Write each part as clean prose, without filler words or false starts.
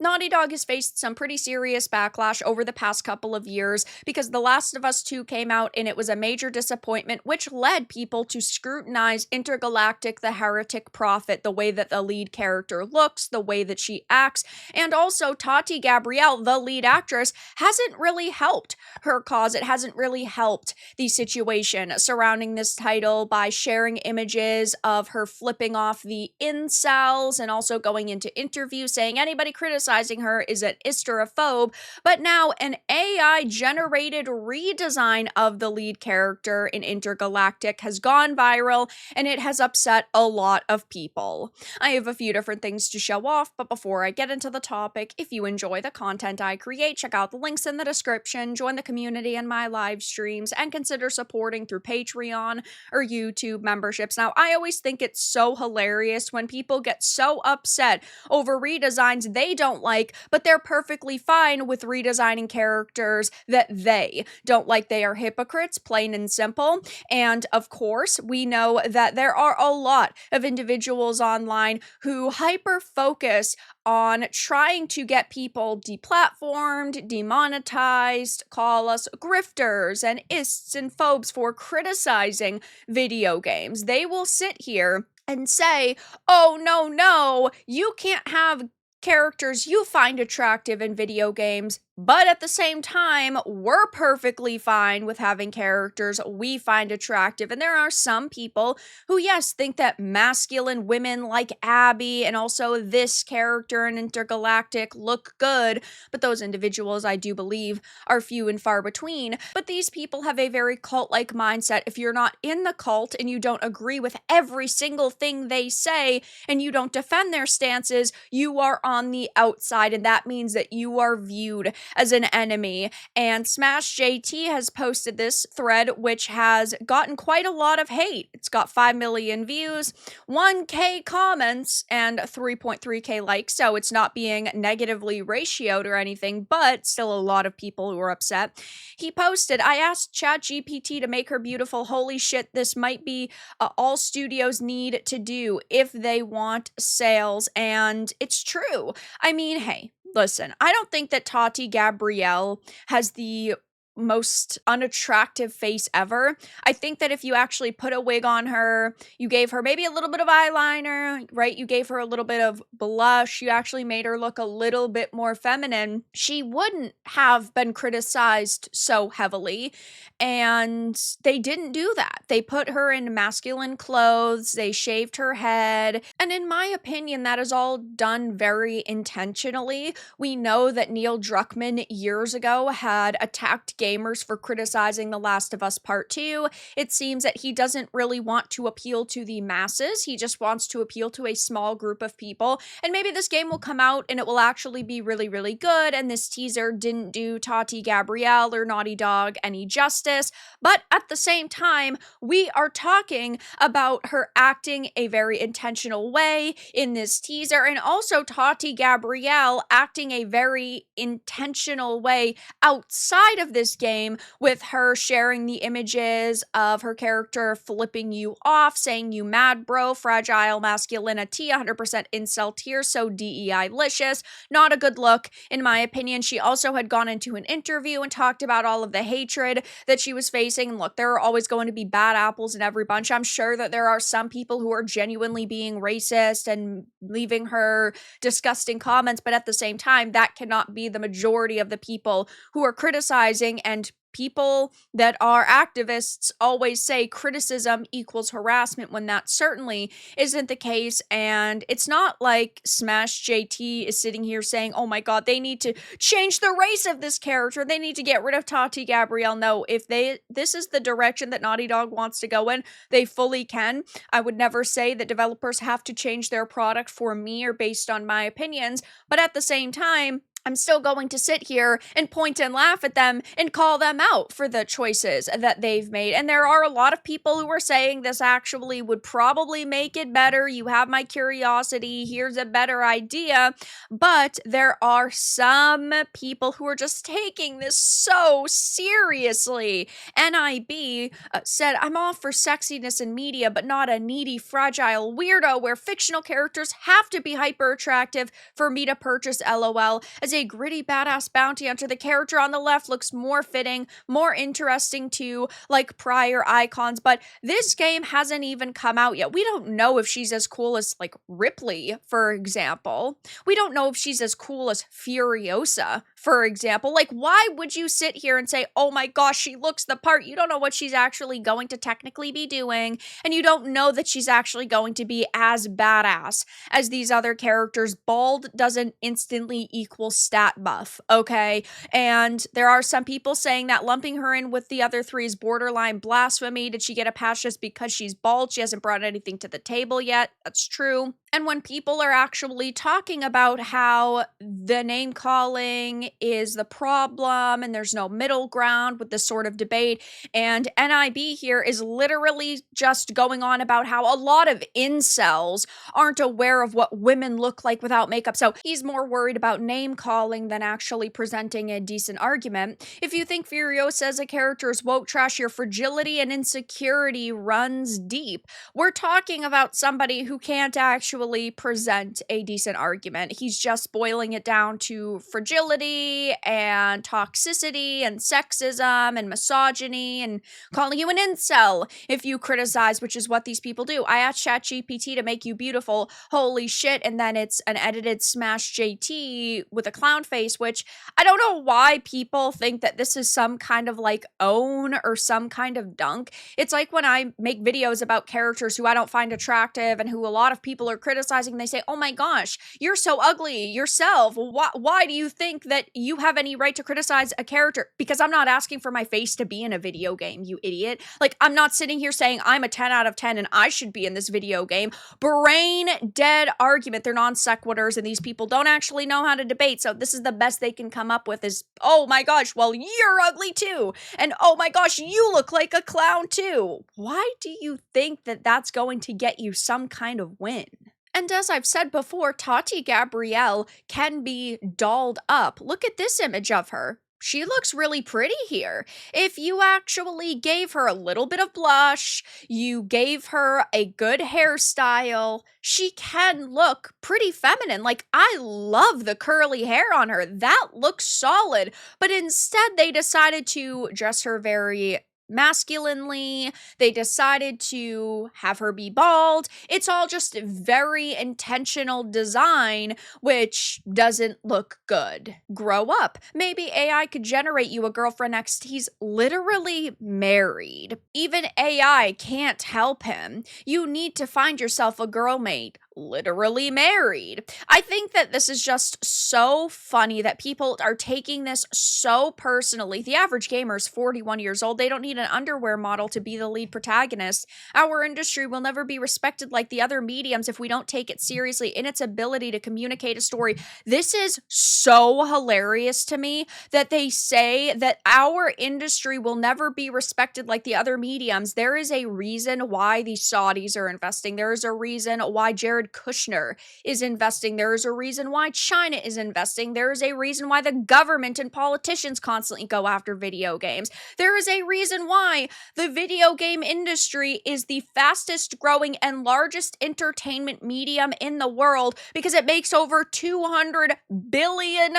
Naughty Dog has faced some pretty serious backlash over the past couple of years because The Last of Us 2 came out and it was a major disappointment, which led people to scrutinize Intergalactic The Heretic Prophet, the way that the lead character looks, the way that she acts, and also Tati Gabrielle, the lead actress, hasn't really helped her cause. It hasn't really helped the situation surrounding this title by sharing images of her flipping off the incels and also going into interviews saying anybody criticizing her is an hysterophobe. But now an AI-generated redesign of the lead character in Intergalactic has gone viral, and it has upset a lot of people. I have a few different things to show off, but before I get into the topic, if you enjoy the content I create, check out the links in the description, join the community and my live streams, and consider supporting through Patreon or YouTube memberships. Now, I always think it's so hilarious when people get so upset over redesigns they don't like, but they're perfectly fine with redesigning characters that they don't like. They are hypocrites, plain and simple. And of course, we know that there are a lot of individuals online who hyper-focus on trying to get people deplatformed, demonetized, call us grifters and ists and phobes for criticizing video games. They will sit here and say, oh, no, you can't have characters you find attractive in video games, but at the same time, we're perfectly fine with having characters we find attractive. And there are some people who, yes, think that masculine women like Abby and also this character in Intergalactic look good, but those individuals, I do believe, are few and far between. But these people have a very cult-like mindset. If you're not in the cult and you don't agree with every single thing they say and you don't defend their stances, you are on the outside, and that means that you are viewed as an enemy. And Smash JT has posted this thread, which has gotten quite a lot of hate. It's got 5 million views, 1k comments, and 3.3k likes, so it's not being negatively ratioed or anything, but still a lot of people who are upset. He posted, I asked ChatGPT to make her beautiful. Holy shit, this might be all studios need to do if they want sales, and it's true. I mean, hey, listen, I don't think that Tati Gabrielle has the most unattractive face ever. I think that if you actually put a wig on her, you gave her maybe a little bit of eyeliner, right? You gave her a little bit of blush, you actually made her look a little bit more feminine, she wouldn't have been criticized so heavily. And they didn't do that. They put her in masculine clothes, they shaved her head, and in my opinion, that is all done very intentionally. We know that Neil Druckmann years ago had attacked gamers for criticizing The Last of Us Part 2. It seems that he doesn't really want to appeal to the masses. He just wants to appeal to a small group of people. And maybe this game will come out and it will actually be really, really good. And this teaser didn't do Tati Gabrielle or Naughty Dog any justice. But at the same time, we are talking about her acting a very intentional way in this teaser, and also Tati Gabrielle acting a very intentional way outside of this game, with her sharing the images of her character flipping you off, saying you mad bro, fragile masculinity, 100% incel tier, so DEI-licious. Not a good look, in my opinion. She also had gone into an interview and talked about all of the hatred that she was facing. And look, there are always going to be bad apples in every bunch. I'm sure that there are some people who are genuinely being racist and leaving her disgusting comments, but at the same time, that cannot be the majority of the people who are criticizing. And people that are activists always say criticism equals harassment, when that certainly isn't the case. And it's not like Smash JT is sitting here saying, oh my god, they need to change the race of this character, they need to get rid of Tati Gabrielle. No, if this is the direction that Naughty Dog wants to go in, they fully can. I would never say that developers have to change their product for me or based on my opinions, but at the same time, I'm still going to sit here and point and laugh at them and call them out for the choices that they've made. And there are a lot of people who are saying this actually would probably make it better. You have my curiosity. Here's a better idea. But there are some people who are just taking this so seriously. NIB said, I'm all for sexiness in media, but not a needy, fragile weirdo where fictional characters have to be hyper attractive for me to purchase LOL. As a gritty, badass bounty hunter, the character on the left looks more fitting, more interesting too, like prior icons, but this game hasn't even come out yet. We don't know if she's as cool as, like, Ripley, for example. We don't know if she's as cool as Furiosa, for example. Like, why would you sit here and say, oh my gosh, she looks the part? You don't know what she's actually going to technically be doing, and you don't know that she's actually going to be as badass as these other characters. Bald doesn't instantly equal stat buff, okay? And there are some people saying that lumping her in with the other three is borderline blasphemy. Did she get a pass just because she's bald? She hasn't brought anything to the table yet. That's true. And when people are actually talking about how the name calling is the problem and there's no middle ground with this sort of debate, and NIB here is literally just going on about how a lot of incels aren't aware of what women look like without makeup. So he's more worried about name calling than actually presenting a decent argument. If you think Furiosa as a character is woke trash, your fragility and insecurity runs deep. We're talking about somebody who can't actually present a decent argument. He's just boiling it down to fragility and toxicity and sexism and misogyny and calling you an incel if you criticize, which is what these people do. I asked ChatGPT to make you beautiful. Holy shit. And then it's an edited Smash JT with a clown face, which I don't know why people think that this is some kind of like own or some kind of dunk. It's like when I make videos about characters who I don't find attractive and who a lot of people are criticizing, they say, oh my gosh, you're so ugly yourself. Why do you think that you have any right to criticize a character? Because I'm not asking for my face to be in a video game, you idiot. Like, I'm not sitting here saying I'm a 10 out of 10 and I should be in this video game. Brain dead argument. They're non sequiturs and these people don't actually know how to debate. So this is the best they can come up with is, oh my gosh, well, you're ugly too. And oh my gosh, you look like a clown too. Why do you think that that's going to get you some kind of win? And as I've said before, Tati Gabrielle can be dolled up. Look at this image of her. She looks really pretty here. If you actually gave her a little bit of blush, you gave her a good hairstyle, she can look pretty feminine. Like, I love the curly hair on her. That looks solid. But instead, they decided to dress her very masculinely. They decided to have her be bald. It's all just very intentional design, which doesn't look good. Grow up. Maybe AI could generate you a girlfriend next. He's literally married. Even AI can't help him. You need to find yourself a girl mate. Literally married. I think that this is just so funny that people are taking this so personally. The average gamer is 41 years old. They don't need an underwear model to be the lead protagonist. Our industry will never be respected like the other mediums if we don't take it seriously in its ability to communicate a story. This is so hilarious to me that they say that our industry will never be respected like the other mediums. There is a reason why the Saudis are investing. There is a reason why Jared Kushner is investing. There is a reason why China is investing. There is a reason why the government and politicians constantly go after video games. There is a reason why the video game industry is the fastest growing and largest entertainment medium in the world because it makes over $200 billion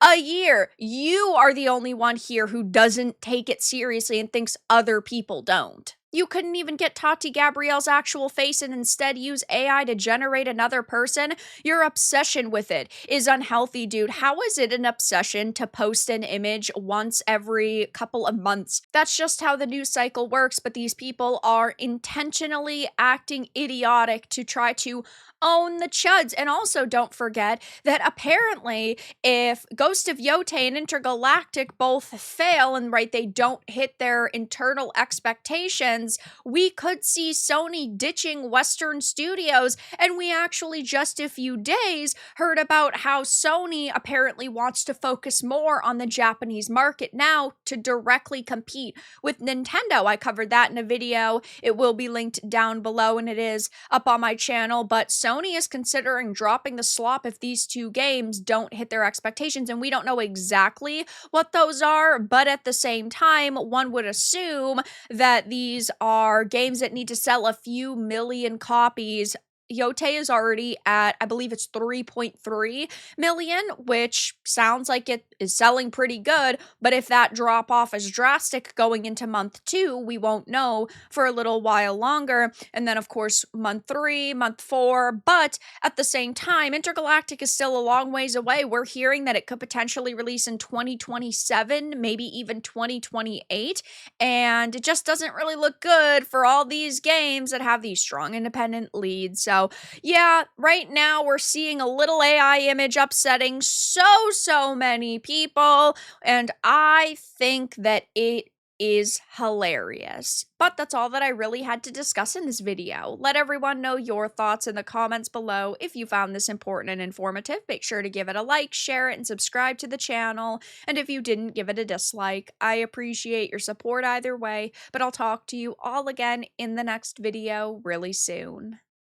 a year. You are the only one here who doesn't take it seriously and thinks other people don't. You couldn't even get Tati Gabrielle's actual face and instead use AI to generate another person? Your obsession with it is unhealthy, dude. How is it an obsession to post an image once every couple of months? That's just how the news cycle works, but these people are intentionally acting idiotic to try to Own the chuds. And also don't forget that apparently if Ghost of Yote and Intergalactic both fail and they don't hit their internal expectations, we could see Sony ditching Western studios. And we actually just a few days heard about how Sony apparently wants to focus more on the Japanese market now to directly compete with Nintendo. I covered that in a video. It will be linked down below and it is up on my channel, but Sony is considering dropping the slop if these two games don't hit their expectations, and we don't know exactly what those are, but at the same time, one would assume that these are games that need to sell a few million copies. Yote is already at, I believe it's 3.3 million, which sounds like it is selling pretty good. But if that drop off is drastic going into month 2, we won't know for a little while longer. And then, of course, month 3, month 4. But at the same time, Intergalactic is still a long ways away. We're hearing that it could potentially release in 2027, maybe even 2028. And it just doesn't really look good for all these games that have these strong independent leads. So yeah, right now we're seeing a little AI image upsetting so many people, and I think that it is hilarious. But that's all that I really had to discuss in this video. Let everyone know your thoughts in the comments below. If you found this important and informative, make sure to give it a like, share it, and subscribe to the channel. And if you didn't, give it a dislike. I appreciate your support either way, but I'll talk to you all again in the next video really soon.